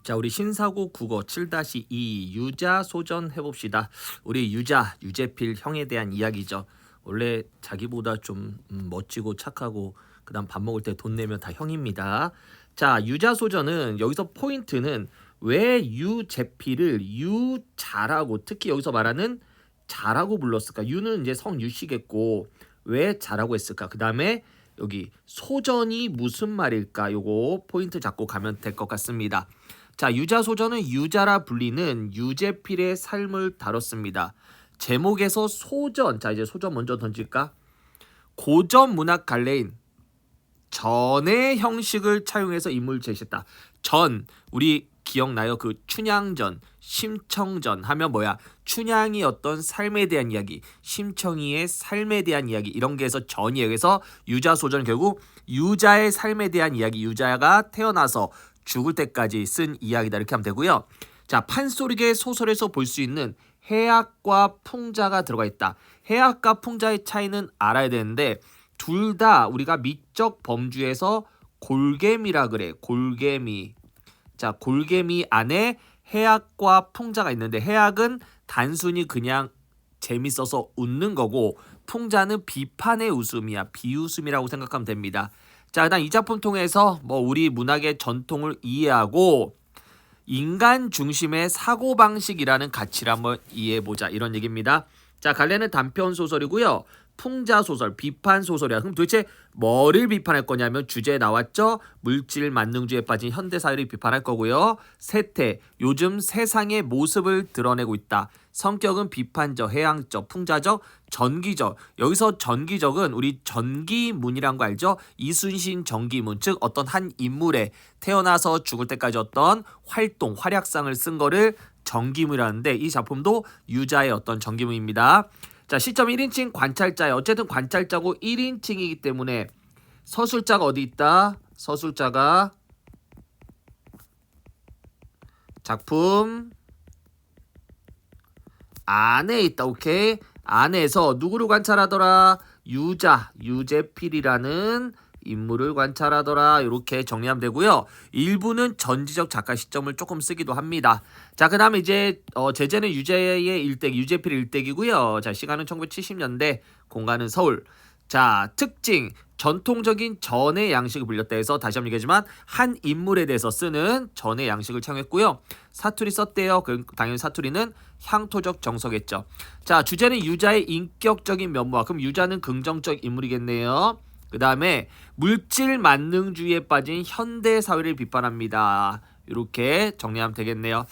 자, 우리 신사고 국어 7-2 유자 소전 해봅시다. 우리 유재필 형에 대한 이야기죠. 원래 자기보다 좀 멋지고 착하고 그다음 밥 먹을 때 돈 내면 다 형입니다. 자, 유자 소전은 여기서 포인트는 왜 유재필을 유자라고 특히 여기서 말하는 자라고 불렀을까? 유는 이제 성유씨겠고 왜 자라고 했을까? 그다음에 여기 소전이 무슨 말일까? 요거 포인트 잡고 가면 될 것 같습니다. 자, 유자소전은 유자라 불리는 유재필의 삶을 다뤘습니다. 제목에서 소전, 자 이제 소전 먼저 던질까? 고전 문학 갈래인 전의 형식을 차용해서 인물을 제시했다. 전, 우리 기억나요? 그 춘향전, 심청전 하면 뭐야? 춘향이 어떤 삶에 대한 이야기, 심청이의 삶에 대한 이야기 이런 게 해서 전이에요. 그래서 유자소전 결국 유자의 삶에 대한 이야기, 유자가 태어나서 죽을 때까지 쓴 이야기다 이렇게 하면 되고요. 자, 판소리계 소설에서 볼 수 있는 해악과 풍자가 들어가 있다. 해악과 풍자의 차이는 알아야 되는데 둘 다 우리가 미적 범주에서 골개미라 그래. 골개미. 자, 골개미 안에 해악과 풍자가 있는데 해악은 단순히 그냥 재밌어서 웃는 거고 풍자는 비판의 웃음이야. 비웃음이라고 생각하면 됩니다. 자, 일단 이 작품 통해서 우리 문학의 전통을 이해하고 인간 중심의 사고방식이라는 가치를 한번 이해해보자 이런 얘기입니다. 자, 갈래는 단편 소설이고요. 풍자 소설, 비판 소설이야. 그럼 도대체 뭐를 비판할 거냐면 주제에 나왔죠. 물질 만능주의에 빠진 현대사회를 비판할 거고요. 세태, 요즘 세상의 모습을 드러내고 있다. 성격은 비판적, 해양적, 풍자적, 전기적. 여기서 전기적은 우리 전기문이란 거 알죠? 이순신 전기문, 즉 어떤 한 인물의 태어나서 죽을 때까지 어떤 활동, 활약상을 쓴 거를 전기문이라는데 이 작품도 유자의 어떤 전기문입니다. 자, 시점 1인칭 관찰자예요. 어쨌든 관찰자고 1인칭이기 때문에 서술자가 어디 있다? 서술자가 작품 안에 있다. 오케이. 안에서 누구를 관찰하더라? 유재필이라는 인물을 관찰하더라. 이렇게 정리하면 되고요. 일부는 전지적 작가 시점을 조금 쓰기도 합니다. 자, 그 다음에 이제 제재는 유재의 일대기, 유재필 일대기고요. 자, 시간은 1970년대, 공간은 서울. 자, 특징, 전통적인 전의 양식을 불렸다 해서 다시 한번 얘기하지만 한 인물에 대해서 쓰는 전의 양식을 창했고요. 사투리 썼대요. 그럼 당연히 사투리는 향토적 정서겠죠. 자, 주제는 유자의 인격적인 면모와 그럼 유자는 긍정적 인물이겠네요. 그 다음에 물질 만능주의에 빠진 현대 사회를 비판합니다. 이렇게 정리하면 되겠네요.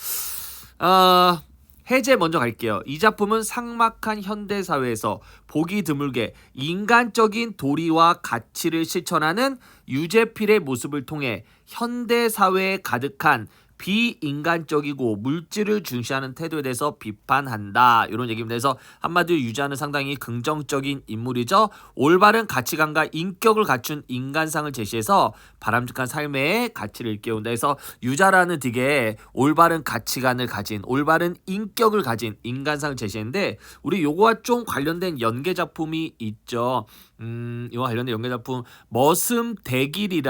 해제 먼저 갈게요. 이 작품은 삭막한 현대 사회에서 보기 드물게 인간적인 도리와 가치를 실천하는 유재필의 모습을 통해 현대 사회에 가득한 비인간적이고 물질을 중시하는 태도에 대해서 비판한다. 이런 얘기입니다. 그래서 한마디로 유자는 상당히 긍정적인 인물이죠. 올바른 가치관과 인격을 갖춘 인간상을 제시해서 바람직한 삶의 가치를 일깨운다. 그래서 유자라는 되게 올바른 가치관을 가진 올바른 인격을 가진 인간상을 제시했는데 우리 요거와 좀 관련된 연계 작품이 있죠. 이와 관련된 연계 작품 머슴대길이라는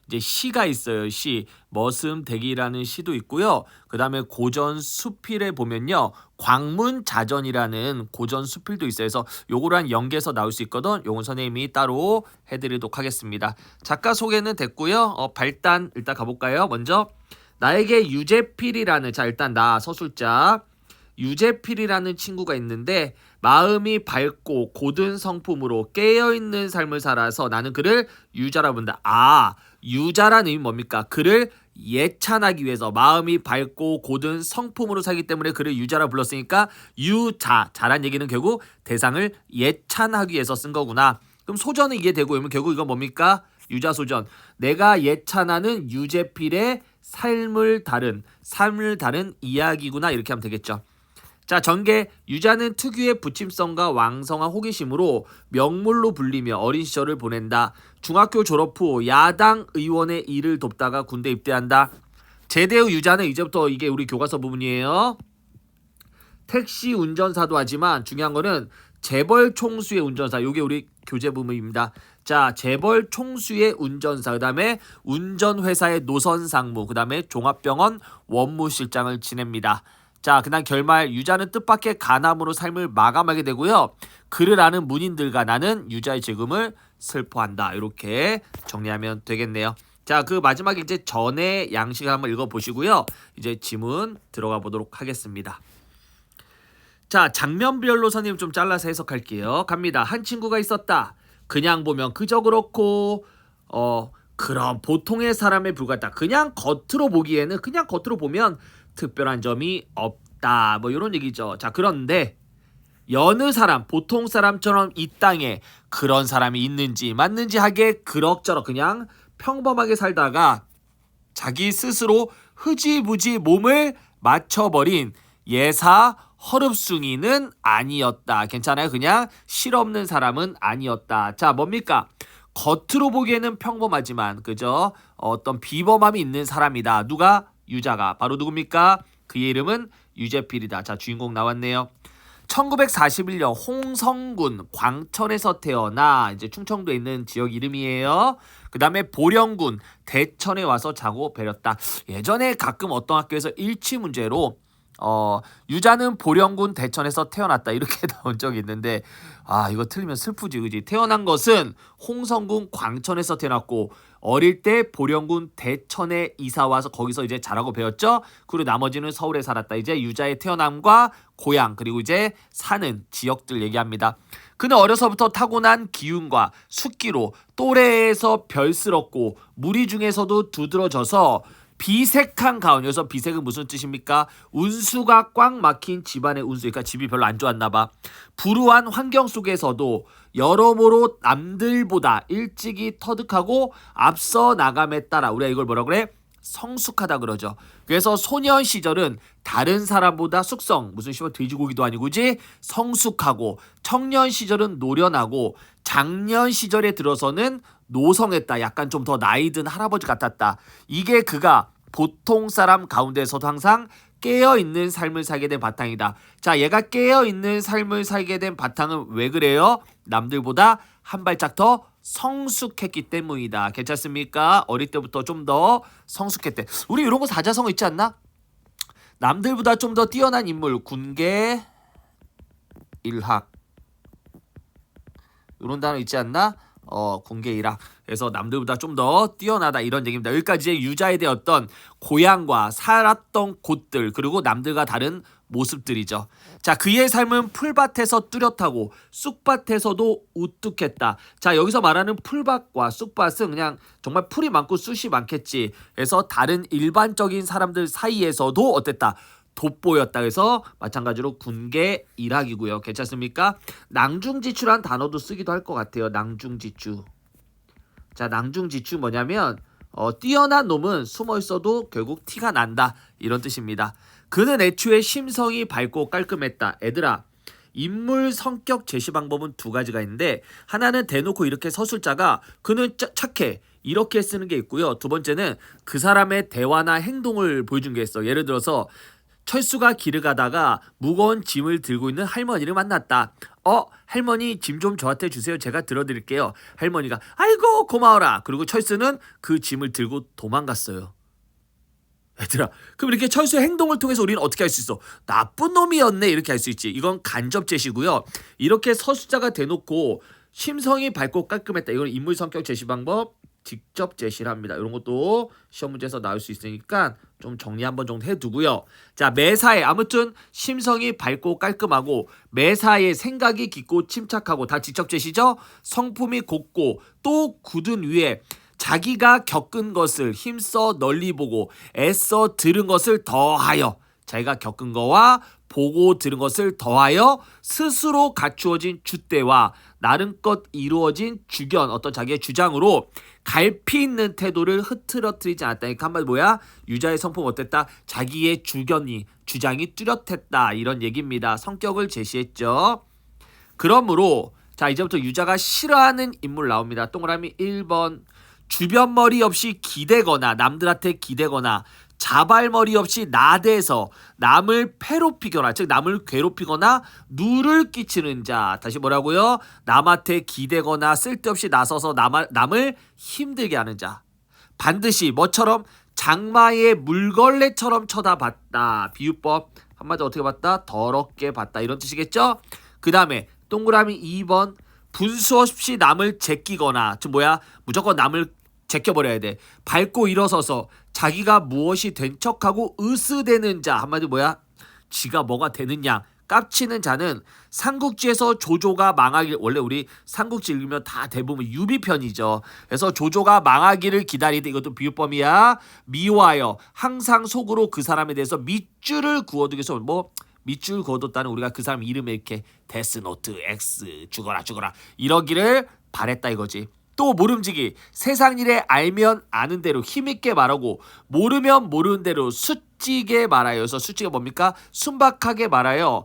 이제 시가 있어요. 시 머슴대길이라는 시도 있고요. 그 다음에 고전 수필에 보면요 광문자전이라는 고전 수필도 있어요. 그래서 요거랑 연계해서 나올 수 있거든. 요건 선생님이 따로 해드리도록 하겠습니다. 작가 소개는 됐고요. 발단 일단 가볼까요? 먼저 나에게 유재필이라는 자 일단 나 서술자 유재필이라는 친구가 있는데 마음이 밝고 고든 성품으로 깨어있는 삶을 살아서 나는 그를 유자라 부른다. 아, 유자라는 의미 뭡니까? 그를 예찬하기 위해서 마음이 밝고 고든 성품으로 살기 때문에 그를 유자라 불렀으니까 유자, 자란 얘기는 결국 대상을 예찬하기 위해서 쓴 거구나. 그럼 소전은 이해되고 그러면 결국 이건 뭡니까? 유자소전. 내가 예찬하는 유재필의 삶을 다른 이야기구나 이렇게 하면 되겠죠. 자, 전개 유자는 특유의 부침성과 왕성한 호기심으로 명물로 불리며 어린 시절을 보낸다. 중학교 졸업 후 야당 의원의 일을 돕다가 군대 입대한다. 제대 후 유자는 이제부터 이게 우리 교과서 부분이에요. 택시 운전사도 하지만 중요한 거는 재벌 총수의 운전사. 이게 우리 교재 부분입니다. 자, 재벌 총수의 운전사, 그 다음에 운전회사의 노선상무, 그 다음에 종합병원 원무실장을 지냅니다. 자, 그날 결말 유자는 뜻밖의 간암으로 삶을 마감하게 되고요. 그를 아는 문인들과 나는 유자의 죽음을 슬퍼한다. 이렇게 정리하면 되겠네요. 자, 그 마지막에 이제 전의 양식을 한번 읽어보시고요. 이제 지문 들어가 보도록 하겠습니다. 자, 장면별로 선생님 좀 잘라서 해석할게요. 갑니다. 한 친구가 있었다. 그냥 보면 그저 그렇고 그런 보통의 사람에 불과하다. 그냥 겉으로 보면 특별한 점이 없다. 뭐 이런 얘기죠. 자, 그런데 여느 사람, 보통 사람처럼 이 땅에 그런 사람이 있는지 맞는지 하게 그럭저럭 그냥 평범하게 살다가 자기 스스로 흐지부지 몸을 맞춰버린 예사 허릅숭이는 아니었다. 괜찮아요? 그냥 실없는 사람은 아니었다. 자, 뭡니까? 겉으로 보기에는 평범하지만 그죠? 어떤 비범함이 있는 사람이다. 누가? 유자가. 바로 누굽니까? 그의 이름은 유재필이다. 자, 주인공 나왔네요. 1941년 홍성군 광천에서 태어나 이제 충청도에 있는 지역 이름이에요. 그 다음에 보령군 대천에 와서 자고 배렸다. 예전에 가끔 어떤 학교에서 일치 문제로 유자는 보령군 대천에서 태어났다 이렇게 나온 적이 있는데 이거 틀리면 슬프지 그지. 태어난 것은 홍성군 광천에서 태어났고 어릴 때 보령군 대천에 이사와서 거기서 이제 자라고 배웠죠. 그리고 나머지는 서울에 살았다. 이제 유자의 태어남과 고향 그리고 이제 사는 지역들 얘기합니다. 그는 어려서부터 타고난 기운과 숙기로 또래에서 별스럽고 무리 중에서도 두드러져서 비색한 가운. 여기서 비색은 무슨 뜻입니까? 운수가 꽉 막힌 집안의 운수. 그러니까 집이 별로 안 좋았나 봐. 불우한 환경 속에서도 여러모로 남들보다 일찍이 터득하고 앞서 나감에 따라 우리가 이걸 뭐라 그래? 성숙하다 그러죠. 그래서 소년 시절은 다른 사람보다 숙성 무슨 씨발 돼지고기도 아니고지 성숙하고 청년 시절은 노련하고 장년 시절에 들어서는 노성했다. 약간 좀 더 나이 든 할아버지 같았다. 이게 그가 보통 사람 가운데서도 항상 깨어있는 삶을 살게 된 바탕이다. 자, 얘가 깨어있는 삶을 살게 된 바탕은 왜 그래요? 남들보다 한 발짝 더 성숙했기 때문이다. 괜찮습니까? 어릴 때부터 좀 더 성숙했대. 우리 이런 거 사자성어 있지 않나? 남들보다 좀 더 뛰어난 인물, 군계, 일학 이런 단어 있지 않나? 군계 일학. 그래서 남들보다 좀 더 뛰어나다 이런 얘기입니다. 여기까지 유자에 대한 어떤 고향과 살았던 곳들 그리고 남들과 다른 모습들이죠. 자, 그의 삶은 풀밭에서 뚜렷하고 쑥밭에서도 우뚝했다. 자, 여기서 말하는 풀밭과 쑥밭은 그냥 정말 풀이 많고 쑥이 많겠지. 그래서 다른 일반적인 사람들 사이에서도 어땠다? 돋보였다. 그래서 마찬가지로 군계 일학이고요. 괜찮습니까? 낭중지추란 단어도 쓰기도 할 것 같아요. 낭중지추. 자, 낭중지추 뭐냐면 뛰어난 놈은 숨어 있어도 결국 티가 난다 이런 뜻입니다. 그는 애초에 심성이 밝고 깔끔했다. 애들아, 인물 성격 제시 방법은 두 가지가 있는데 하나는 대놓고 이렇게 서술자가 그는 착해 이렇게 쓰는 게 있고요. 두 번째는 그 사람의 대화나 행동을 보여준 게 있어. 예를 들어서 철수가 길을 가다가 무거운 짐을 들고 있는 할머니를 만났다. 할머니 짐 좀 저한테 주세요. 제가 들어드릴게요. 할머니가 아이고 고마워라. 그리고 철수는 그 짐을 들고 도망갔어요. 얘들아, 그럼 이렇게 철수의 행동을 통해서 우리는 어떻게 할 수 있어? 나쁜 놈이었네 이렇게 할 수 있지. 이건 간접 제시고요. 이렇게 서술자가 대놓고 심성이 밝고 깔끔했다. 이건 인물 성격 제시 방법 직접 제시를 합니다. 이런 것도 시험 문제에서 나올 수 있으니까 좀 정리 한번 정도 해두고요. 자, 매사에 아무튼 심성이 밝고 깔끔하고 매사에 생각이 깊고 침착하고 다 직접 제시죠. 성품이 곱고 또 굳은 위에 자기가 겪은 것을 힘써 널리 보고 애써 들은 것을 더하여 자기가 겪은 거와 보고 들은 것을 더하여 스스로 갖추어진 줏대와 나름껏 이루어진 주견 어떤 자기의 주장으로 갈피 있는 태도를 흐트러뜨리지 않았다. 그러니까 한마디 뭐야? 유자의 성품 어땠다? 자기의 주장이 뚜렷했다 이런 얘기입니다. 성격을 제시했죠. 그러므로 자 이제부터 유자가 싫어하는 인물 나옵니다. 동그라미 1번 주변 머리 없이 기대거나 남들한테 기대거나 자발머리 없이 나대서 남을 괴롭히거나 즉 남을 괴롭히거나 누를 끼치는 자. 다시 뭐라고요? 남한테 기대거나 쓸데없이 나서서 남을 힘들게 하는 자. 반드시 뭐처럼? 장마의 물걸레처럼 쳐다봤다. 비유법 한마디로 어떻게 봤다? 더럽게 봤다. 이런 뜻이겠죠? 그 다음에 동그라미 2번 분수 없이 남을 제끼거나 즉 뭐야? 무조건 남을 제껴버려야 돼. 밟고 일어서서 자기가 무엇이 된 척하고 으스대는 자. 한마디로 뭐야? 지가 뭐가 되느냐 깝치는 자는 삼국지에서 조조가 망하길, 원래 우리 삼국지 읽으면 다 대부분 유비편이죠. 그래서 조조가 망하기를 기다리되, 이것도 비유법이야. 미워하여 항상 속으로 그 사람에 대해서 밑줄을 그어두기 위해서 뭐 밑줄 그어뒀다는 우리가 그 사람 이름에 이렇게 데스노트 X 죽어라 이러기를 바랬다 이거지. 또 모름지기 세상 일에 알면 아는 대로 힘있게 말하고 모르면 모르는 대로 수찌게 말하여. 그래서 수찌가 뭡니까? 순박하게 말하여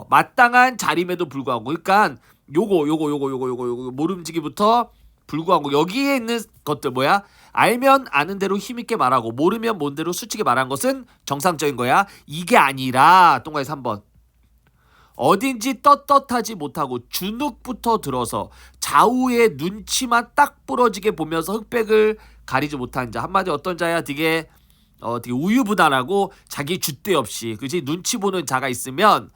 마땅한 자림에도 불구하고, 그러니까 요거 모름지기부터 불구하고 여기에 있는 것들 뭐야? 알면 아는 대로 힘있게 말하고 모르면 모르는 대로 수치게 말한 것은 정상적인 거야. 이게 아니라 동그라미 3번 어딘지 떳떳하지 못하고 주눅부터 들어서 좌우의 눈치만 딱 부러지게 보면서 흑백을 가리지 못한 자. 한마디로 어떤 자야? 되게 우유부단하고 자기 줏대 없이 그지 눈치 보는 자가 있으면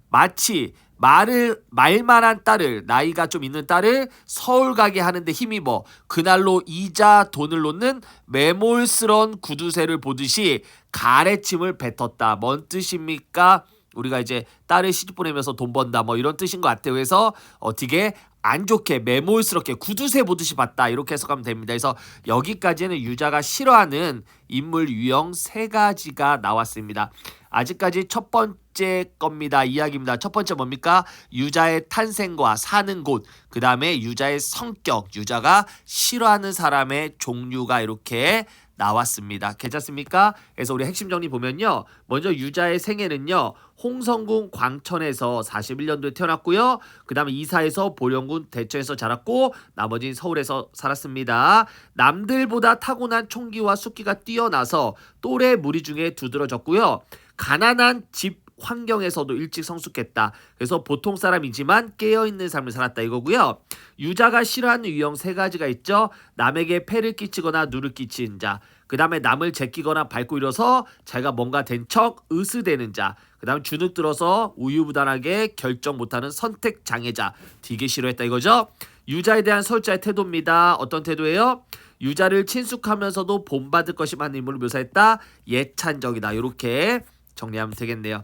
마치 말만한 딸을, 나이가 좀 있는 딸을 서울 가게 하는데 힘입어 그날로 이자 돈을 놓는 매몰스런 구두쇠를 보듯이 가래침을 뱉었다. 뭔 뜻입니까? 우리가 이제 딸을 시집 보내면서 돈 번다 뭐 이런 뜻인 것 같아요. 그래서 되게 안 좋게 매몰스럽게 구두쇠 보듯이 봤다 이렇게 해석하면 됩니다. 그래서 여기까지는 유자가 싫어하는 인물 유형 3가지가 나왔습니다. 아직까지 첫 번째 겁니다. 이야기입니다. 첫 번째 뭡니까? 유자의 탄생과 사는 곳, 그 다음에 유자의 성격, 유자가 싫어하는 사람의 종류가 이렇게 나왔습니다. 괜찮습니까? 그래서 우리 핵심 정리 보면요. 먼저 유자의 생애는요. 홍성군 광천에서 41년도에 태어났고요. 그 다음에 이사에서 보령군 대천에서 자랐고 나머지는 서울에서 살았습니다. 남들보다 타고난 총기와 숙기가 뛰어나서 또래 무리 중에 두드러졌고요. 가난한 집 환경에서도 일찍 성숙했다. 그래서 보통 사람이지만 깨어있는 삶을 살았다 이거고요. 유자가 싫어하는 유형 3가지가 있죠. 남에게 폐를 끼치거나 누를 끼치는 자, 그 다음에 남을 제끼거나 밟고 일어서 자기가 뭔가 된 척 으스대는 자, 그 다음 주눅 들어서 우유부단하게 결정 못하는 선택 장애자, 되게 싫어했다 이거죠. 유자에 대한 서울자의 태도입니다. 어떤 태도예요? 유자를 친숙하면서도 본받을 것이 많은 인물을 묘사했다. 예찬적이다. 이렇게 정리하면 되겠네요.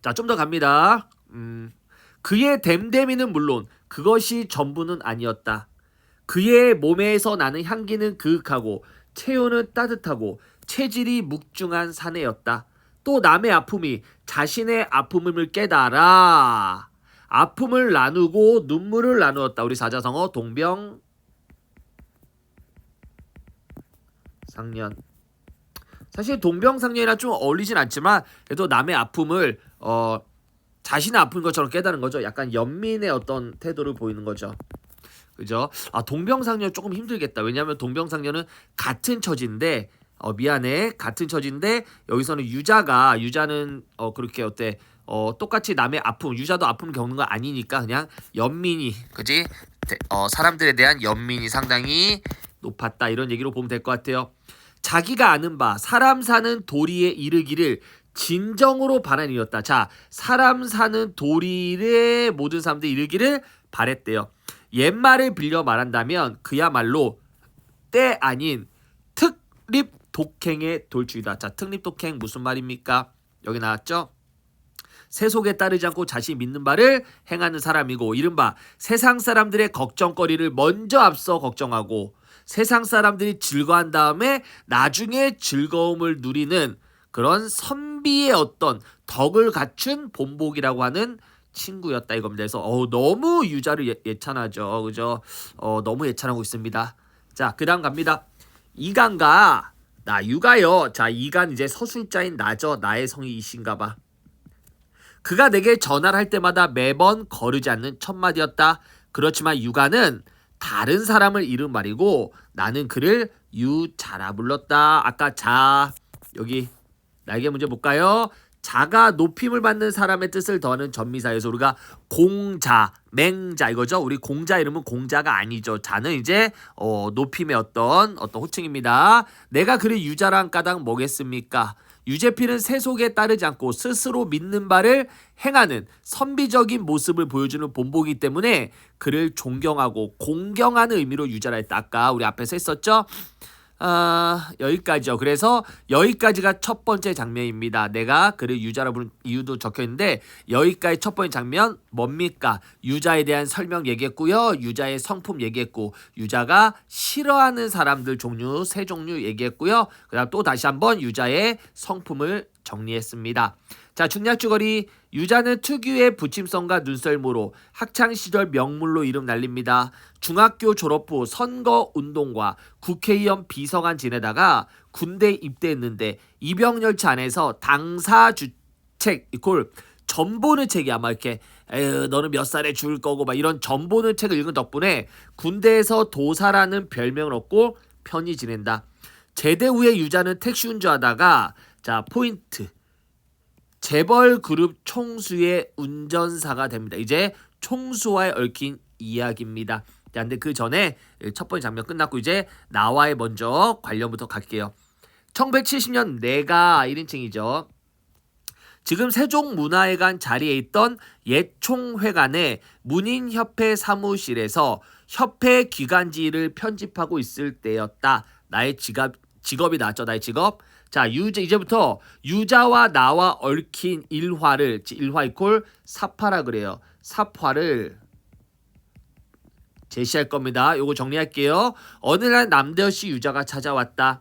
자, 좀 더 갑니다. 그의 댐댐이는 물론 그것이 전부는 아니었다. 그의 몸에서 나는 향기는 그윽하고 체온은 따뜻하고 체질이 묵중한 사내였다. 또 남의 아픔이 자신의 아픔을 깨달아 아픔을 나누고 눈물을 나누었다. 우리 사자성어 동병상련. 사실 동병상련이랑 좀 어울리진 않지만 그래도 남의 아픔을 자신의 아픈 것처럼 깨달은 거죠. 약간 연민의 어떤 태도를 보이는 거죠. 그죠? 동병상련 조금 힘들겠다. 왜냐하면 동병상련은 같은 처지인데 같은 처지인데 여기서는 유자는 그렇게 똑같이 남의 아픔, 유자도 아픔을 겪는 거 아니니까 그냥 연민이, 그지? 사람들에 대한 연민이 상당히 높았다 이런 얘기로 보면 될 것 같아요. 자기가 아는 바 사람 사는 도리에 이르기를 진정으로 바라니였다. 자, 사람 사는 도리에 모든 사람들이 이르기를 바랬대요. 옛말을 빌려 말한다면 그야말로 때 아닌 특립 독행의 돌주이다. 자, 특립 독행 무슨 말입니까? 여기 나왔죠? 세속에 따르지 않고 자신이 믿는 바를 행하는 사람이고, 이른바 세상 사람들의 걱정거리를 먼저 앞서 걱정하고 세상 사람들이 즐거워한 다음에 나중에 즐거움을 누리는 그런 선비의 어떤 덕을 갖춘 본복이라고 하는 친구였다 이겁니다. 그래서 너무 유자를 예찬하죠. 그죠? 너무 예찬하고 있습니다. 자, 그 다음 갑니다. 이간가 나 유가요. 자, 이간 이제 서술자인 나죠. 나의 성이 이신가 봐. 그가 내게 전화를 할 때마다 매번 거르지 않는 첫마디였다. 그렇지만 유가는 다른 사람을 잃은 말이고 나는 그를 유자라 불렀다. 아까 자 여기 날개 문제 볼까요? 자가 높임을 받는 사람의 뜻을 더하는 전미사에서 우리가 공자, 맹자 이거죠. 우리 공자 이름은 공자가 아니죠. 자는 이제 높임의 어떤 호칭입니다. 내가 그를 유자란 까닭 뭐겠습니까? 유재필은 세속에 따르지 않고 스스로 믿는 바를 행하는 선비적인 모습을 보여주는 본보기 때문에 그를 존경하고 공경하는 의미로 유자라 했다. 아까 우리 앞에서 했었죠. 여기까지요. 그래서 여기까지가 첫 번째 장면입니다. 내가 그를 유자라 부른 이유도 적혀 있는데 여기까지 첫 번째 장면 뭡니까? 유자에 대한 설명 얘기했고요. 유자의 성품 얘기했고 유자가 싫어하는 사람들 종류 세 종류 얘기했고요. 그다음 또 다시 한번 유자의 성품을 정리했습니다. 자, 중략주거리 유자는 특유의 부침성과 눈썰모로 학창시절 명물로 이름 날립니다. 중학교 졸업 후 선거운동과 국회의원 비서관 지내다가 군대 입대했는데 입영열차 안에서 당사주책 이콜 전보는 책이 아마 이렇게 에휴 너는 몇 살에 죽을 거고 막 이런 전보는 책을 읽은 덕분에 군대에서 도사라는 별명을 얻고 편히 지낸다. 제대 후에 유자는 택시 운전하다가 자 포인트 재벌 그룹 총수의 운전사가 됩니다. 이제 총수와의 얽힌 이야기입니다. 자, 근데 그 전에 첫 번째 장면 끝났고 이제 나와의 먼저 관련부터 갈게요. 1970년 내가 1인칭이죠. 지금 세종문화회관 자리에 있던 옛 총회관의 문인협회 사무실에서 협회 기간지를 편집하고 있을 때였다. 나의 직업이 나왔죠. 나의 직업. 자, 이제부터 유자와 나와 얽힌 일화를 일화 이콜 사파라 그래요. 사파를 제시할 겁니다. 요거 정리할게요. 어느 날 남대여씨 유자가 찾아왔다.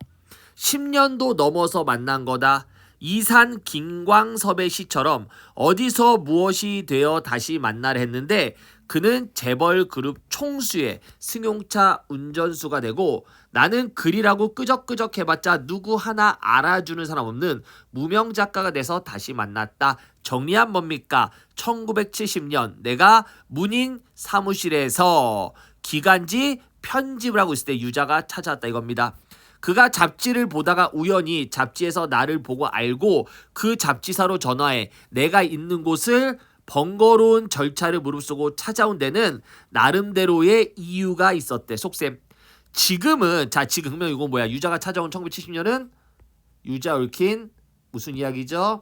10년도 넘어서 만난 거다. 이산 김광섭의 시처럼 어디서 무엇이 되어 다시 만나려 했는데 그는 재벌 그룹 총수의 승용차 운전수가 되고 나는 글이라고 끄적끄적 해봤자 누구 하나 알아주는 사람 없는 무명 작가가 돼서 다시 만났다. 정리한 뭡니까? 1970년 내가 문인 사무실에서 기간지 편집을 하고 있을 때 유자가 찾아왔다 이겁니다. 그가 잡지를 보다가 우연히 잡지에서 나를 보고 알고 그 잡지사로 전화해 내가 있는 곳을 번거로운 절차를 무릅쓰고 찾아온 데는 나름대로의 이유가 있었대. 속셈. 지금은 지금 이건 뭐야? 유자가 찾아온 1970년은 유자 얽힌 무슨 이야기죠?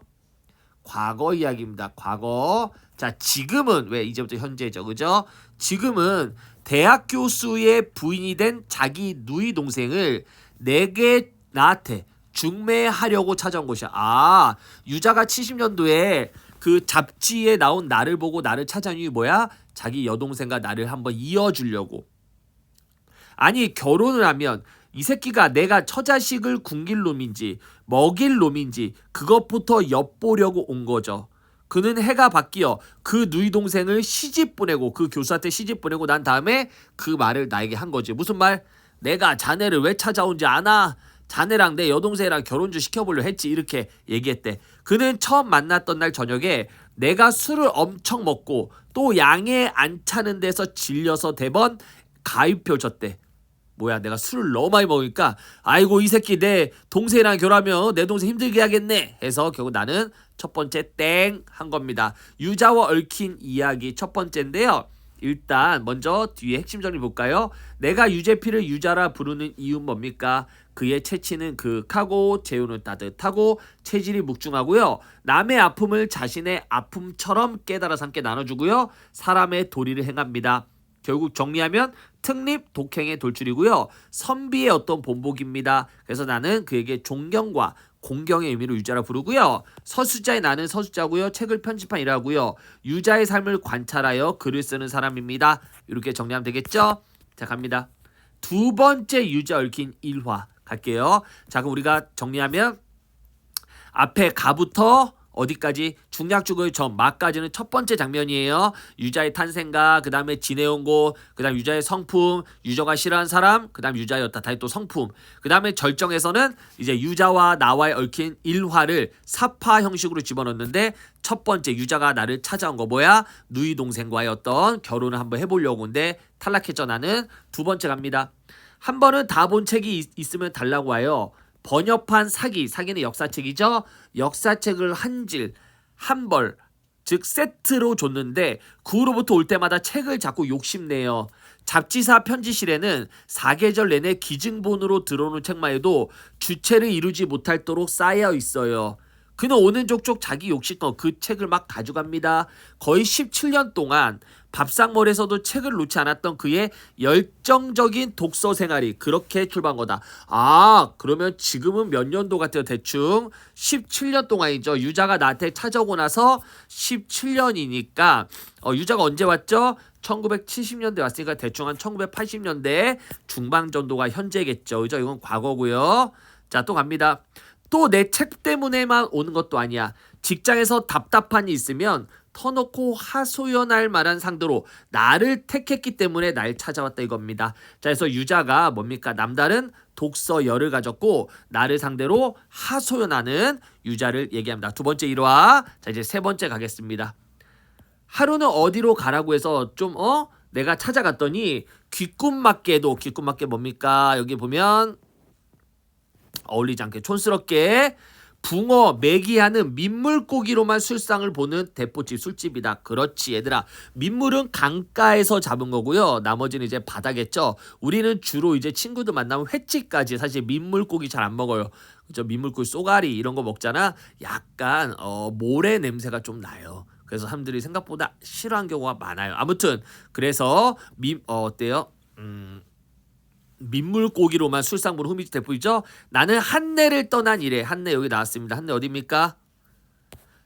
과거 이야기입니다. 과거. 자, 지금은 왜 이제부터 현재죠. 그죠? 지금은 대학 교수의 부인이 된 자기 누이 동생을 나한테 중매하려고 찾아온 것이야. 유자가 70년도에 그 잡지에 나온 나를 보고 나를 찾아온 이유 뭐야? 자기 여동생과 나를 한번 이어주려고. 아니 결혼을 하면 이 새끼가 내가 처자식을 굶길 놈인지 먹일 놈인지 그것부터 엿보려고 온 거죠. 그는 해가 바뀌어 그 누이 동생을 시집 보내고 그 교수한테 시집 보내고 난 다음에 그 말을 나에게 한 거지. 무슨 말? 내가 자네를 왜 찾아온지 아나? 자네랑 내 여동생이랑 결혼 좀 시켜보려 했지. 이렇게 얘기했대. 그는 처음 만났던 날 저녁에 내가 술을 엄청 먹고 또 양에 안 차는 데서 질려서 대번 가위표 줬대. 뭐야 내가 술을 너무 많이 먹으니까 아이고 이 새끼 내 동생이랑 결혼하면 내 동생 힘들게 하겠네 해서 결국 나는 첫 번째 땡 한 겁니다. 유자와 얽힌 이야기 첫 번째인데요. 일단 먼저 뒤에 핵심 정리 볼까요? 내가 유재필을 유자라 부르는 이유는 뭡니까? 그의 체치는 극하고 재우는 따뜻하고 체질이 묵중하고요. 남의 아픔을 자신의 아픔처럼 깨달아서 함께 나눠주고요. 사람의 도리를 행합니다. 결국 정리하면 특립 독행의 돌출이고요. 선비의 어떤 본보기입니다. 그래서 나는 그에게 존경과 공경의 의미로 유자라 부르고요. 서수자의 나는 서수자고요. 책을 편집한 일하고요. 유자의 삶을 관찰하여 글을 쓰는 사람입니다. 이렇게 정리하면 되겠죠? 자 갑니다. 두 번째 유자 얽힌 일화 갈게요. 자 그럼 우리가 정리하면 앞에 가부터 어디까지 중략주거의 점 마까지는 첫 번째 장면이에요. 유자의 탄생과 그 다음에 지내온 곳, 그 다음 유자의 성품, 유저가 싫어하는 사람, 그 다음 유자였다. 다시 또 성품. 그 다음에 절정에서는 이제 유자와 나와의 얽힌 일화를 사파 형식으로 집어넣는데 첫 번째 유자가 나를 찾아온 거 뭐야? 누이 동생과의 어떤 결혼을 한번 해보려고 근데 탈락했죠. 나는 두 번째 갑니다. 한 번은 다 본 책이 있으면 달라고 하여 번역판 사기는 역사책이죠. 역사책을 한 질, 한 벌, 즉 세트로 줬는데 그 후로부터 올 때마다 책을 자꾸 욕심내요. 잡지사 편지실에는 사계절 내내 기증본으로 들어오는 책만 해도 주체를 이루지 못할도록 쌓여 있어요. 그는 오는 족족 자기 욕심껏 그 책을 막 가져갑니다. 거의 17년 동안 밥상머리에서도 책을 놓지 않았던 그의 열정적인 독서 생활이 그렇게 출발한 거다. 아, 그러면 지금은 몇 년도 같아요? 대충 17년 동안이죠. 유자가 나한테 찾아오고 나서 17년이니까 유자가 언제 왔죠? 1970년대 왔으니까 대충 한 1980년대 중반 정도가 현재겠죠. 그죠? 이건 과거고요. 자, 또 갑니다. 또 내 책 때문에만 오는 것도 아니야. 직장에서 답답한 일 있으면 터놓고 하소연할 만한 상대로 나를 택했기 때문에 날 찾아왔다 이겁니다. 자, 그래서 유자가 뭡니까? 남다른 독서열을 가졌고 나를 상대로 하소연하는 유자를 얘기합니다. 두 번째 일화. 자, 이제 세 번째 가겠습니다. 하루는 어디로 가라고 해서 좀 내가 찾아갔더니 귓꿈맞게 뭡니까? 여기 보면 어울리지 않게 촌스럽게 붕어, 메기하는 민물고기로만 술상을 보는 대포집 술집이다. 그렇지 얘들아. 민물은 강가에서 잡은 거고요. 나머지는 이제 바다겠죠. 우리는 주로 이제 친구들 만나면 횟집까지 사실 민물고기 잘 안 먹어요. 그죠? 민물고기 쏘가리 이런 거 먹잖아. 약간 모래 냄새가 좀 나요. 그래서 사람들이 생각보다 싫어하는 경우가 많아요. 아무튼 그래서 어때요? 민물고기로만 술상부는 후미지 대포이죠. 나는 한내를 떠난 이래. 한내 여기 나왔습니다. 한내 어디입니까?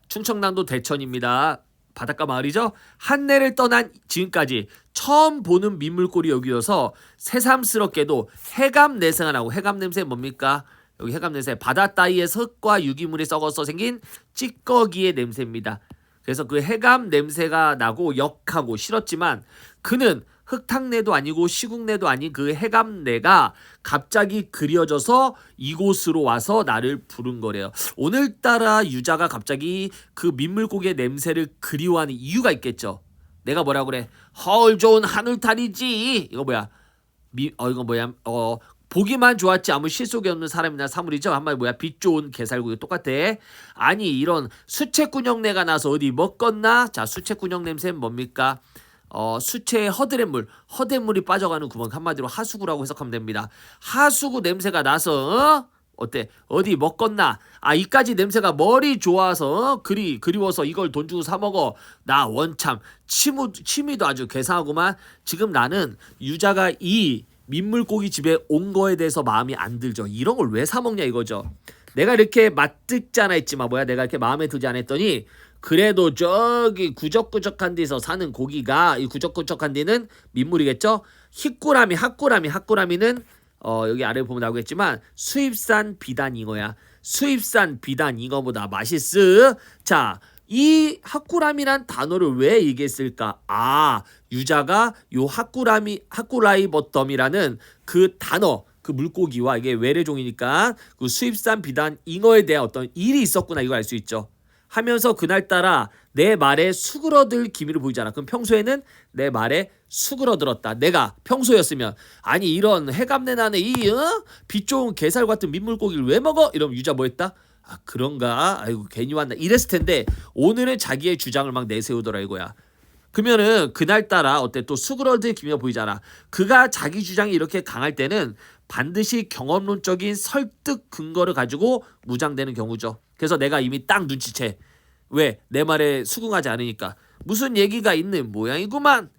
충청남도 대천입니다. 바닷가 마을이죠. 한내를 떠난 지금까지 처음 보는 민물고기 여기여서 새삼스럽게도 해감 내세가 나고 해감 냄새 뭡니까? 여기 해감 냄새 바다 따위의 흙과 유기물이 썩어서 생긴 찌꺼기의 냄새입니다. 그래서 그 해감 냄새가 나고 역하고 싫었지만 그는 흙탕내도 아니고 시궁내도 아닌 그 해감내가 갑자기 그려져서 이곳으로 와서 나를 부른 거래요. 오늘따라 유자가 갑자기 그 민물고기의 냄새를 그리워하는 이유가 있겠죠. 내가 뭐라 그래? 허울 좋은 하늘탈이지. 이거 뭐야? 이거 뭐야? 보기만 좋았지 아무 실속이 없는 사람이나 사물이죠. 한마디 뭐야? 빛 좋은 게살구이 똑같아. 아니 이런 수채군형내가 나서 어디 먹겠나? 자, 수채군형 냄새는 뭡니까? 수채에 허대물이 빠져가는 구멍, 한마디로 하수구라고 해석하면 됩니다. 하수구 냄새가 나서 어때? 어디 먹겠나? 아, 이까지 냄새가 머리 좋아서 그리워서 이걸 돈 주고 사 먹어. 나 원참 취미도 아주 괴상하구만. 지금 나는 유자가 이 민물고기 집에 온 거에 대해서 마음이 안 들죠. 이런 걸 왜 사 먹냐 이거죠. 내가 이렇게 맛듣지 않아 했지만 내가 이렇게 마음에 들지 않았더니 그래도 저기 구적구적한 데서 사는 고기가 이 구적구적한 데는 민물이겠죠. 핫꾸라미는 여기 아래 보면 나오겠지만 수입산 비단 잉어야. 수입산 비단 잉어보다 맛있어. 자, 이 핫꾸라미란 단어를 왜 얘기했을까? 아, 유자가 요 핫꾸라이버덤이라는 그 단어, 그 물고기와 이게 외래종이니까 그 수입산 비단 잉어에 대한 어떤 일이 있었구나 이걸 알 수 있죠. 하면서 그날따라 내 말에 수그러들 기미를 보이잖아. 그럼 평소에는 내 말에 수그러들었다. 내가 평소였으면 아니 이런 해감내 나는 빛 좋은 게살 같은 민물고기를 왜 먹어? 이러면 유자 뭐 했다? 아 그런가? 아이고 괜히 왔나? 이랬을 텐데 오늘은 자기의 주장을 막 내세우더라 이거야. 그러면은 그날따라 어때 또 수그러들 기미가 보이잖아. 그가 자기 주장이 이렇게 강할 때는 반드시 경험론적인 설득 근거를 가지고 무장되는 경우죠. 그래서 내가 이미 딱 눈치채. 왜? 내 말에 수긍하지 않으니까. 무슨 얘기가 있는 모양이구만.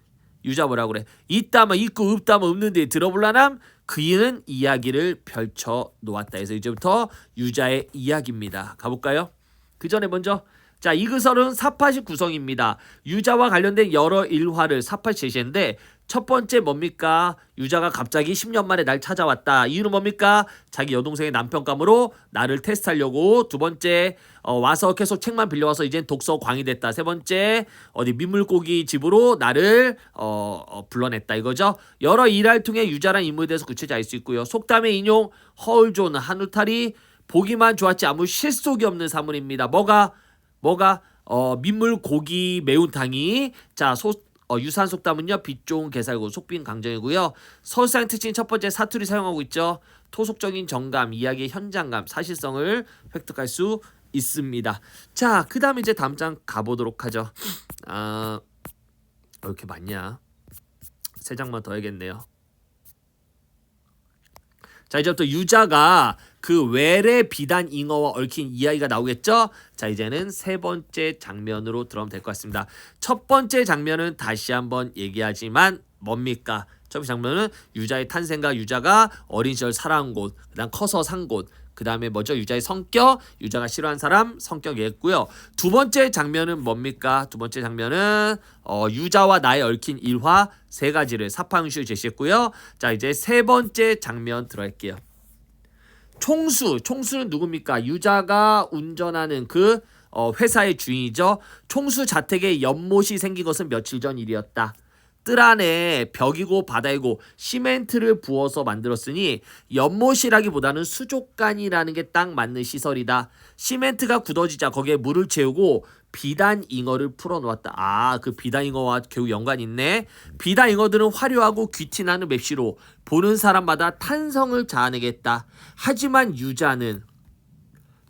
유자 뭐라 그래? 있다면 있고 없다면 없는데 들어볼라남? 그이는 이야기를 펼쳐 놓았다 해서 이제부터 유자의 이야기입니다. 가볼까요? 그 전에 먼저 자, 이 글설은 사파시 구성입니다. 유자와 관련된 여러 일화를 사파시 제시했는데 첫 번째 뭡니까? 유자가 갑자기 10년 만에 날 찾아왔다. 이유는 뭡니까? 자기 여동생의 남편감으로 나를 테스트하려고. 두 번째 와서 계속 책만 빌려와서 이젠 독서 광이 됐다. 세 번째 어디 민물고기 집으로 나를 불러냈다 이거죠. 여러 일화를 통해 유자란 인물에 대해서 구체적으로 알 수 있고요. 속담의 인용 허울 좋은 한우탈이 보기만 좋았지 아무 실속이 없는 사물입니다. 뭐가 민물고기 매운탕이 자 유사한 속담은요. 빛 좋은 개살구 속빈 강정이고요. 서술상 특징 첫 번째 사투리 사용하고 있죠. 토속적인 정감, 이야기의 현장감, 사실성을 획득할 수 있습니다. 자, 그 다음에 이제 다음 장 가보도록 하죠. 왜 이렇게 많냐? 3장만 더 해야겠네요. 자, 이제부터 유자가 그 외래 비단 잉어와 얽힌 이야기가 나오겠죠? 자, 이제는 세 번째 장면으로 들어가면 될 것 같습니다. 첫 번째 장면은 다시 한번 얘기하지만 뭡니까? 첫 번째 장면은 유자의 탄생과 유자가 어린 시절 살아온 곳, 그다음 커서 산 곳, 그 다음에 뭐죠? 유자의 성격, 유자가 싫어하는 사람 성격 얘기했고요. 두 번째 장면은 뭡니까? 두 번째 장면은 유자와 나의 얽힌 일화 세 가지를 사파응시를 제시했고요. 자, 이제 세 번째 장면 들어갈게요. 총수는 누굽니까? 유자가 운전하는 그 회사의 주인이죠. 총수 자택에 연못이 생긴 것은 며칠 전 일이었다. 뜰 안에 벽이고 바다이고 시멘트를 부어서 만들었으니 연못이라기보다는 수족관이라는 게 딱 맞는 시설이다. 시멘트가 굳어지자 거기에 물을 채우고 비단 잉어를 풀어놓았다. 그 비단 잉어와 결국 연관이 있네. 비단 잉어들은 화려하고 귀티나는 맵시로 보는 사람마다 탄성을 자아내게 했다. 하지만 유자는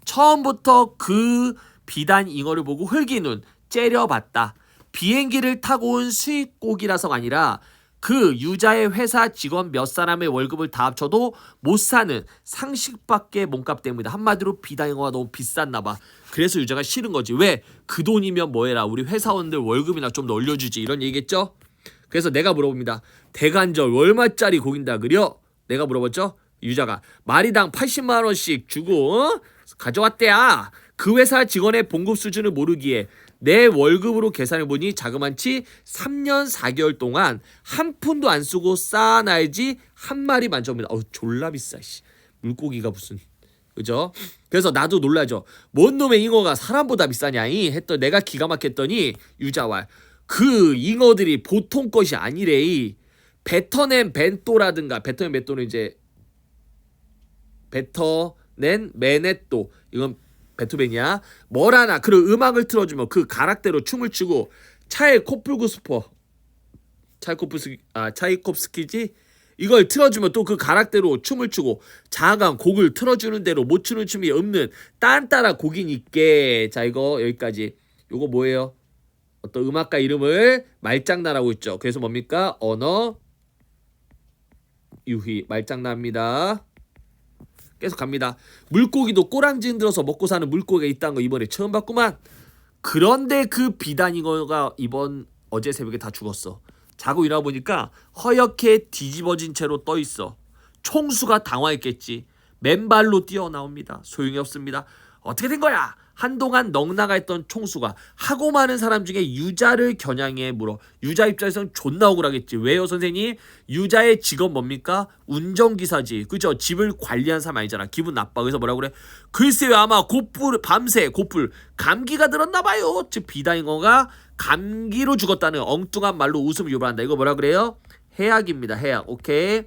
처음부터 그 비단 잉어를 보고 흘기눈 째려봤다. 비행기를 타고 온 수입국이라서가 아니라 그 유자의 회사 직원 몇 사람의 월급을 다 합쳐도 못 사는 상식밖에 몸값 때문이다. 한마디로 비단잉어가 너무 비쌌나 봐. 그래서 유자가 싫은 거지. 왜? 그 돈이면 뭐해라. 우리 회사원들 월급이나 좀 더 올려주지. 이런 얘기겠죠? 그래서 내가 물어봅니다. 대간절 얼마짜리 고긴다 그려? 내가 물어봤죠? 유자가 마리당 80만 원씩 주고 가져왔대야. 그 회사 직원의 봉급 수준을 모르기에 내 월급으로 계산해보니 자그만치 3년 4개월 동안 한 푼도 안 쓰고 쌓아놔야지 한 마리 만점이다. 졸라 비싸. 물고기가 무슨, 그죠? 그래서 나도 놀라죠. 뭔 놈의 잉어가 사람보다 비싸냐이 했더니 내가 기가 막혔더니 유자와 그 잉어들이 보통 것이 아니래. 베터넨 벤또라든가, 베터넨 벤또는 이제 베터넨 메네또, 이건 베토벤이야. 뭘 하나 그런 음악을 틀어주면 그 가락대로 춤을 추고 차이콥스키지 이걸 틀어주면 또 그 가락대로 춤을 추고 자아감 곡을 틀어주는 대로 못 추는 춤이 없는 딴따라 곡이니까. 자, 이거 여기까지. 요거 뭐예요? 어떤 음악가 이름을 말장난하고 있죠. 그래서 뭡니까? 언어 유희 말장난입니다. 계속 갑니다. 물고기도 꼬랑지 흔들어서 먹고 사는 물고기가 있다는 거 이번에 처음 봤구만. 그런데 그 비단잉어가 어제 새벽에 다 죽었어. 자고 일어나 보니까 허옇게 뒤집어진 채로 떠 있어. 총수가 당황했겠지. 맨발로 뛰어나옵니다. 소용이 없습니다. 어떻게 된 거야? 한동안 넉나가 있던 총수가 하고 많은 사람 중에 유자를 겨냥해 물어. 유자 입장에서는 존나 억울하겠지. 왜요 선생님? 유자의 직업 뭡니까? 운전기사지. 그죠? 집을 관리한 사람 아니잖아. 기분 나빠. 그래서 뭐라고 그래? 글쎄요, 아마 밤새 고풀 감기가 들었나 봐요. 즉 비단잉어가 감기로 죽었다는 엉뚱한 말로 웃음을 유발한다. 이거 뭐라 그래요? 해악입니다. 해악. 오케이.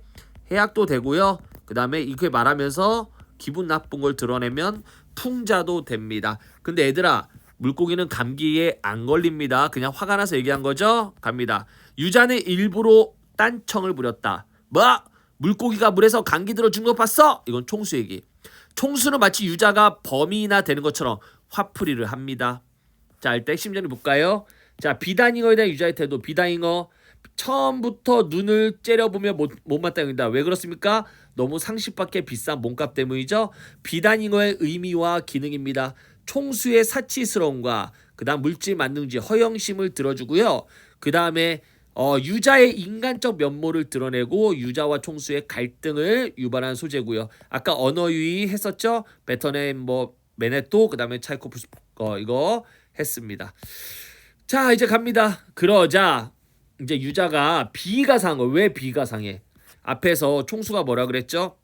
해악도 되고요. 그 다음에 이렇게 말하면서 기분 나쁜 걸 드러내면 풍자도 됩니다. 근데 얘들아, 물고기는 감기에 안 걸립니다. 그냥 화가 나서 얘기한 거죠? 갑니다. 유자는 일부러 딴청을 부렸다. 뭐? 물고기가 물에서 감기 들어 죽는 거 봤어? 이건 총수 얘기. 총수는 마치 유자가 범인이나 되는 것처럼 화풀이를 합니다. 자, 일단 핵심전을 볼까요? 자, 비단잉어에 대한 유자의 태도. 비단잉어 처음부터 눈을 째려보며 못마땅합니다. 왜 그렇습니까? 너무 상식밖에 비싼 몸값 때문이죠. 비단잉어의 의미와 기능입니다. 총수의 사치스러움과 그 다음 물질 만능주의 허영심을 들어주고요. 그 다음에 유자의 인간적 면모를 드러내고 유자와 총수의 갈등을 유발하는 소재고요. 아까 언어유희 했었죠. 베터넨 메네토 그 다음에 차이코프스 이거 했습니다. 자, 이제 갑니다. 그러자 이제 유자가 비가 상한 거예요. 왜 비가 상해? 앞에서 총수가 뭐라 그랬죠?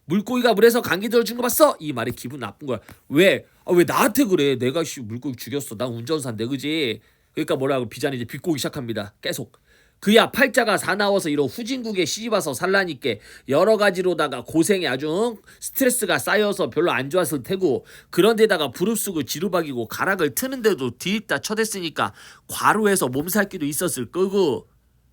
물고기가 물에서 감기 들어 죽는 거 봤어? 이 말이 기분 나쁜 거야. 왜? 왜 나한테 그래? 내가 물고기 죽였어. 난 운전사인데, 그지? 그러니까 뭐라고 비자는 이제 비꼬기 시작합니다. 계속. 그야 팔자가 사나워서 이런 후진국에 시집와서 살라니까 여러 가지로다가 고생이 아주 스트레스가 쌓여서 별로 안 좋았을 테고, 그런데다가 부릅쓰고 지루박이고 가락을 트는데도 뒤집다 쳐댔으니까 과로해서 몸살기도 있었을 거고.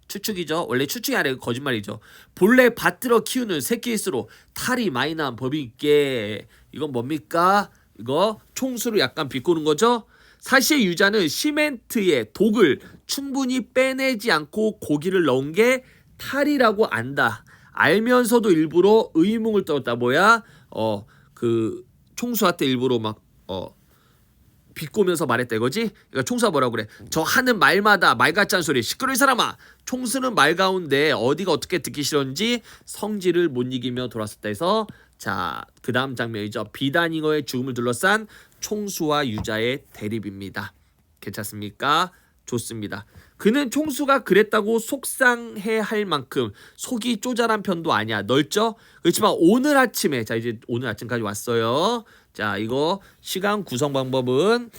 추측이죠. 원래 추측이 아니라 거짓말이죠. 본래 받들어 키우는 새끼일수록 탈이 많이 난 법이 있게. 이건 뭡니까? 이거 총수를 약간 비꼬는 거죠. 사실 유자는 시멘트에 독을 충분히 빼내지 않고 고기를 넣은 게 탈이라고 안다. 알면서도 일부러 의문을 떨었다. 뭐야? 그 총수한테 일부러 막 비꼬면서 말했다 이거지? 그러니까 총수가 뭐라고 그래? 저 하는 말마다 말 같지 않은 소리. 시끄러운 사람아. 총수는 말 가운데 어디가 어떻게 듣기 싫었는지 성질을 못 이기며 돌아섰다 해서, 자, 그 다음 장면이죠. 비단잉어의 죽음을 둘러싼 총수와 유자의 대립입니다. 괜찮습니까? 좋습니다. 그는 총수가 그랬다고 속상해할 만큼 속이 쪼잔한 편도 아니야. 넓죠? 그렇지만 오늘 아침에, 자 이제 오늘 아침까지 왔어요. 자, 이거 시간 구성 방법은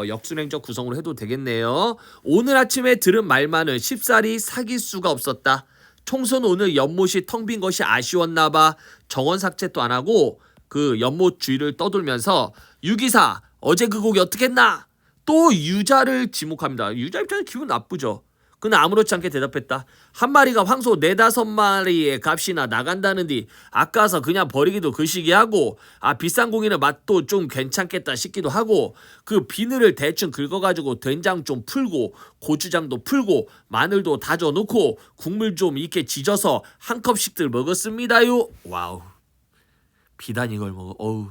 역순행적 구성으로 해도 되겠네요. 오늘 아침에 들은 말만은 쉽사리 사귈 수가 없었다. 총수는 오늘 연못이 텅 빈 것이 아쉬웠나봐. 정원 삭제도 안 하고 그 연못 주위를 떠돌면서, 유기사 어제 그 곡이 어떻게 했나? 또 유자를 지목합니다. 유자 입장에서 기분 나쁘죠. 그는 아무렇지 않게 대답했다. 한 마리가 황소 4-5마리의 값이나 나간다는디 아까워서 그냥 버리기도 그시기하고, 비싼 고기는 맛도 좀 괜찮겠다 싶기도 하고, 그 비늘을 대충 긁어가지고 된장 좀 풀고 고추장도 풀고 마늘도 다져 넣고 국물 좀 이렇게 지져서 한 컵씩들 먹었습니다요. 와우, 비단 이걸 먹어. 어우,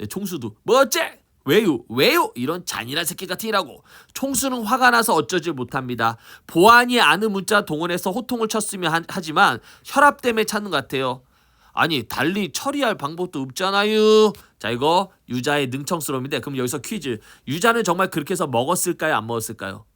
총수도 뭐 어째? 왜요? 이런 잔인한 새끼 같으니라고. 총수는 화가 나서 어쩌질 못합니다. 보안이 아는 문자 동원해서 호통을 쳤으면 하지만 혈압 때문에 찾는 것 같아요. 아니, 달리 처리할 방법도 없잖아요. 자, 이거 유자의 능청스러움인데, 그럼 여기서 퀴즈. 유자는 정말 그렇게 해서 먹었을까요? 안 먹었을까요?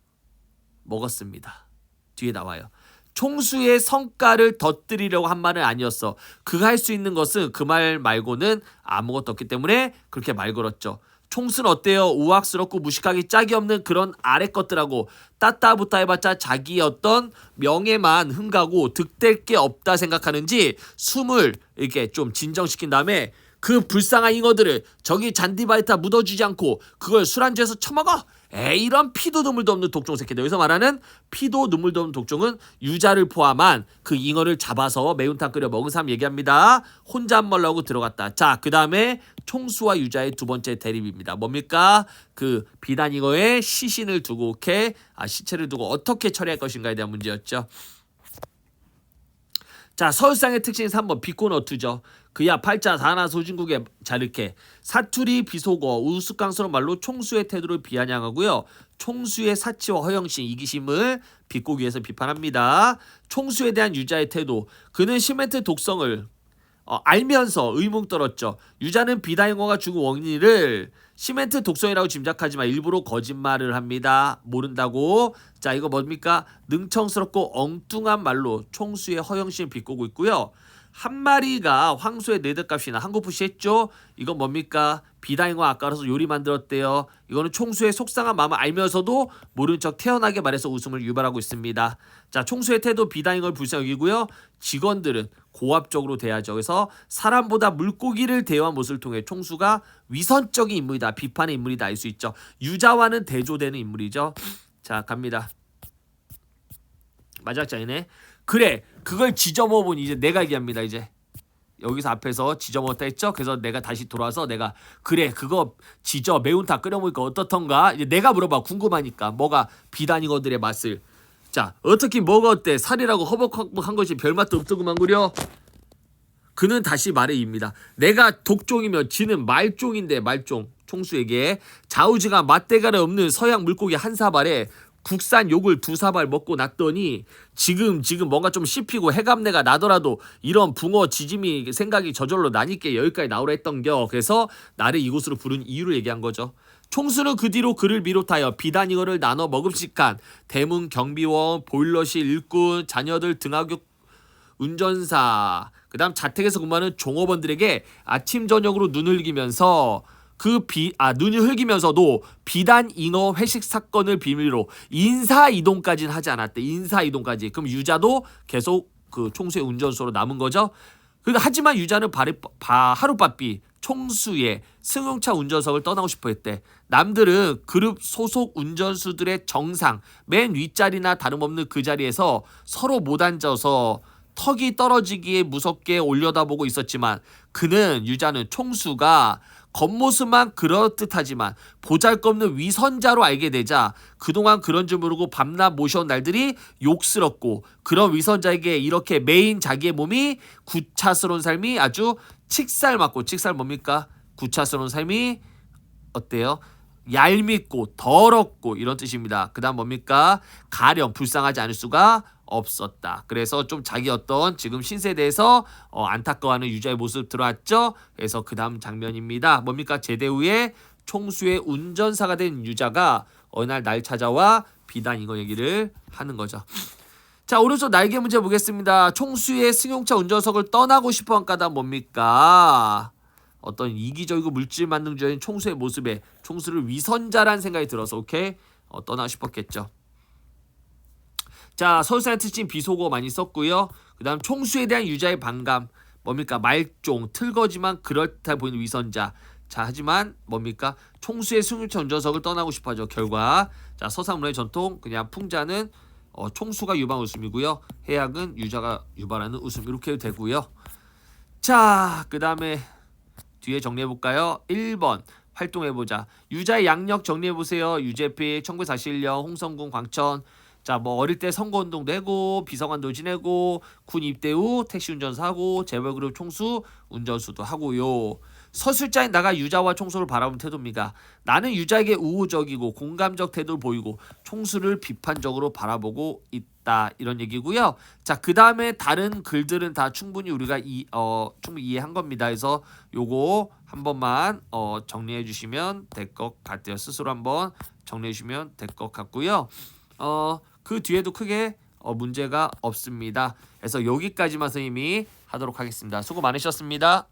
먹었습니다. 뒤에 나와요. 총수의 성과를 덧드리려고 한 말은 아니었어. 그가 할 수 있는 것은 그 말 말고는 아무것도 없기 때문에 그렇게 말 걸었죠. 총수는 어때요? 우악스럽고 무식하기 짝이 없는 그런 아래 것들하고 따따붙다 해봤자 자기의 어떤 명예만 흥가고 득될 게 없다 생각하는지, 숨을 이렇게 좀 진정시킨 다음에 그 불쌍한 잉어들을 저기 잔디바에다 묻어주지 않고 그걸 술안주에서 처먹어? 에이, 이런 피도 눈물도 없는 독종 새끼들. 여기서 말하는 피도 눈물도 없는 독종은 유자를 포함한 그 잉어를 잡아서 매운탕 끓여 먹은 사람 얘기합니다. 혼자 안 먹으려고 들어갔다. 자, 그 다음에 총수와 유자의 두 번째 대립입니다. 뭡니까? 그 비단 잉어의 시신을 두고 시체를 두고 어떻게 처리할 것인가에 대한 문제였죠. 자, 서울상의 특징 3번 비꼬너투죠. 그야 팔자 사나 소진국의 자르케. 사투리 비속어 우스꽝스러운 말로 총수의 태도를 비아냥하고요. 총수의 사치와 허영심, 이기심을 비꼬기 위해서 비판합니다. 총수에 대한 유자의 태도. 그는 시멘트 독성을 알면서 의문 떨었죠. 유자는 비단잉어가 죽은 원인을 시멘트 독성이라고 짐작하지만 일부러 거짓말을 합니다. 모른다고. 자, 이거 뭡니까? 능청스럽고 엉뚱한 말로 총수의 허영심을 비꼬고 있고요. 한 마리가 황소의 4대 값이나 한국푸시 했죠. 이건 뭡니까? 비단잉어 아까워서 요리 만들었대요. 이거는 총수의 속상한 마음을 알면서도 모른 척 태연하게 말해서 웃음을 유발하고 있습니다. 자, 총수의 태도 비단잉어를 불쌍히 여기고요. 직원들은 고압적으로 대하죠. 그래서 사람보다 물고기를 대화한 모습을 통해 총수가 위선적인 인물이다, 비판의 인물이다 알 수 있죠. 유자와는 대조되는 인물이죠. 자, 갑니다. 마지막 장이네. 그래, 그걸 지져먹어보니 이제 내가 얘기합니다. 이제 여기서 앞에서 지져먹었다 했죠. 그래서 내가 다시 돌아와서 내가 그래 그거 지져 매운탕 끓여 먹으니까 어떻던가. 이제 내가 물어봐. 궁금하니까. 뭐가 비단잉어들의 맛을. 자, 어떻게 뭐가 어때? 살이라고 허벅허벅한 것이 별맛도 없더구만 그려. 그는 다시 말해 입니다. 내가 독종이면 지는 말종인데 말종. 총수에게 자우지가 맛대가리 없는 서양 물고기 한 사발에 국산 욕을 2사발 먹고 났더니 지금 뭔가 좀 씹히고 해감내가 나더라도 이런 붕어 지짐이 생각이 저절로 나니까 여기까지 나오라 했던겨. 그래서 나를 이곳으로 부른 이유를 얘기한 거죠. 총수는 그 뒤로 그를 비롯하여 비단잉어를 나눠 먹음직한 대문 경비원, 보일러실 일꾼, 자녀들 등하교 운전사, 그 다음 자택에서 근무하는 종업원들에게 아침 저녁으로 눈을 이기면서 눈이 흘기면서도 비단 잉어 회식 사건을 비밀로 인사 이동까지는 하지 않았대. 인사 이동까지. 그럼 유자도 계속 그 총수의 운전수로 남은 거죠. 하지만 유자는 하룻바삐 총수의 승용차 운전석을 떠나고 싶어 했대. 남들은 그룹 소속 운전수들의 정상 맨 윗자리나 다름없는 그 자리에서 서로 못 앉아서 턱이 떨어지기에 무섭게 올려다보고 있었지만 유자는 총수가 겉모습만 그럴듯하지만 보잘것없는 위선자로 알게 되자 그동안 그런 줄 모르고 밤낮 모셔온 날들이 욕스럽고 그런 위선자에게 이렇게 매인 자기의 몸이 구차스러운 삶이 아주 칙살 뭡니까? 구차스러운 삶이 어때요? 얄밉고 더럽고 이런 뜻입니다. 그 다음 뭡니까? 가련 불쌍하지 않을 수가 없었다. 그래서 좀 자기 어떤 지금 신세대에서 안타까워하는 유자의 모습 들어왔죠. 그래서 그 다음 장면입니다. 뭡니까? 제대 후에 총수의 운전사가 된 유자가 어느 날 찾아와 비단 이거 얘기를 하는 거죠. 자, 오른쪽 날개 문제 보겠습니다. 총수의 승용차 운전석을 떠나고 싶어한 까닭 뭡니까? 어떤 이기적이고 물질 만능주의인 총수의 모습에 총수를 위선자란 생각이 들어서 오케이? 떠나고 싶었겠죠. 자, 서울사는 특징 비속어 많이 썼고요. 그 다음 총수에 대한 유자의 반감 뭡니까? 말종, 틀거지만 그럴듯해 보이는 위선자. 자, 하지만 뭡니까? 총수의 승용차 운전석을 떠나고 싶어하죠. 결과 자, 서사문화의 전통 그냥 풍자는 총수가 유발한 웃음이고요. 해악은 유자가 유발하는 웃음 이렇게 되고요. 자, 그 다음에 뒤에 정리해볼까요? 1번 활동해보자. 유자의 양력 정리해보세요. 유재필 1941년 홍성군 광천. 자, 뭐 어릴 때 선거운동도 하고 비서관도 지내고 군 입대 후 택시 운전사 하고 재벌그룹 총수 운전수도 하고요. 서술자인 나가 유자와 총수를 바라본 태도입니다. 나는 유자에게 우호적이고 공감적 태도를 보이고 총수를 비판적으로 바라보고 있다. 이런 얘기고요. 자, 그 다음에 다른 글들은 다 충분히 우리가 충분히 이해한 겁니다. 그래서 요거 한 번만 정리해 주시면 될 것 같아요. 스스로 한번 정리해 주시면 될 것 같고요. 그 뒤에도 크게 문제가 없습니다. 그래서 여기까지만 선생님이 하도록 하겠습니다. 수고 많으셨습니다.